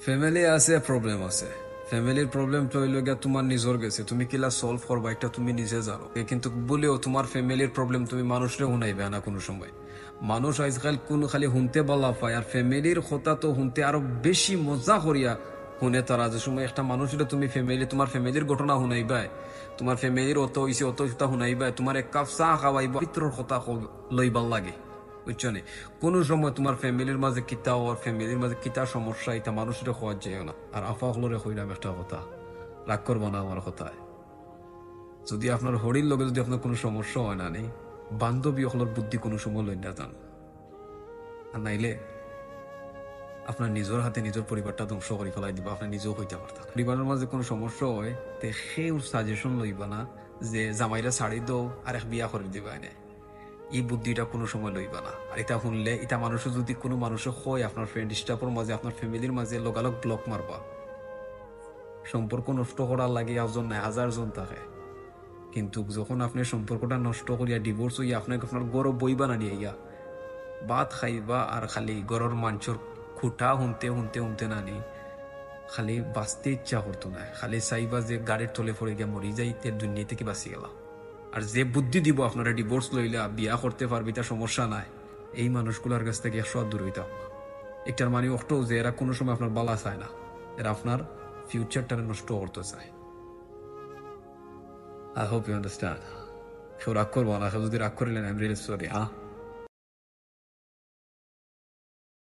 Family আছে, problem আছে। ফ্যামিলির প্রবলেমটা হইল গিয়া তোমার নিজের গেছে, তুমি কিলা সলভ করবা একটা তুমি নিজে জানো। কিন্তু বলেও তোমার ফ্যামিলির প্রবলেম তুমি মানুষরে শুনাইবে না কোনো সময়। মানুষ আজকাল কোন খালি শুনতে বলা পায়, আর ফ্যামিলির কথা তো শুনতে আরো বেশি মজা করিয়া শুনে তারা। যে সময় একটা মানুষের তুমি ফ্যামিলি, তোমার ফ্যামিলির ঘটনা শুনাইবাই, তোমার ফ্যামিলির অত হইছে অত কথা শুনাইবাই, তোমার এক কাপ চা খাওয়াইবা, পিত্রর কথা লইবার লাগে, বুঝছো নি? কোনো সময় তোমার ফ্যামিলির মাঝে কিতা ওর ফ্যামিলির মাঝে কিতা সমস্যা এটা মানুষের খোয়ার যায় না। আর আফা হলরে হইলাম একটা কথা, রাগ করবো না আমার কথায়। যদি আপনার হরির লগে যদি আপনার কোনো সমস্যা হয় না নেই, বান্ধবী হলর বুদ্ধি কোনো সময় লই না যান। আর নাইলে আপনার নিজের হাতে নিজের পরিবারটা ধ্বংস করে ফেলাই দিবা, আপনি নিজেও হইতে পারতেন। পরিবারের মাঝে কোনো সমস্যা হয় তে সেই সাজেশন লইবা না যে জামাইরা ছাড়ি দো আর এক বিয়া করে দিবা এনে। এই বুদ্ধিটা কোনো সময় লইবা না। আর এটা শুনলে এটা মানুষের যদি কোনো মানুষের হয় আপনার ফ্রেন্ড স্টাফের মাঝে আপনার ফ্যামিলির মাঝে লগালগ ব্লক মারবা। সম্পর্ক নষ্ট করার লাগে একজন নাই, 1000 জন থাকে। কিন্তু যখন আপনি সম্পর্কটা নষ্ট করিয়া ডিভোর্স হইয়া আপনাকে আপনার গরব বইবা না নিয়ে ভাত খাইবা আর খালি গরর মাঞ্চর খুঁটা শুনতে শুনতে শুনতে না নি, খালি বাঁচতে ইচ্ছা করতো না, খালি চাইবা যে গাড়ির তলে পড়ে গিয়ে মরি যাইতে দুনিয়া থেকে বাঁচি গেলা। আর যে বুদ্ধি দিব আপনারা ডিভোর্স লইলা বিয়া করতে পারবি তা সমস্যা নাই, এই মানুষগুলোর কাছ থেকে 100 দূর হইতাম। একটার মানে অক্টো যে এরা কোনো সময় আপনার বালা চায় না, এরা আপনার ফিউচারটা নষ্ট করতে চায়। I hope you understand. কেউ রাগ করবো না, যদি রাগ করিলেন আই এম রিয়েলি সরি। হ্যাঁ।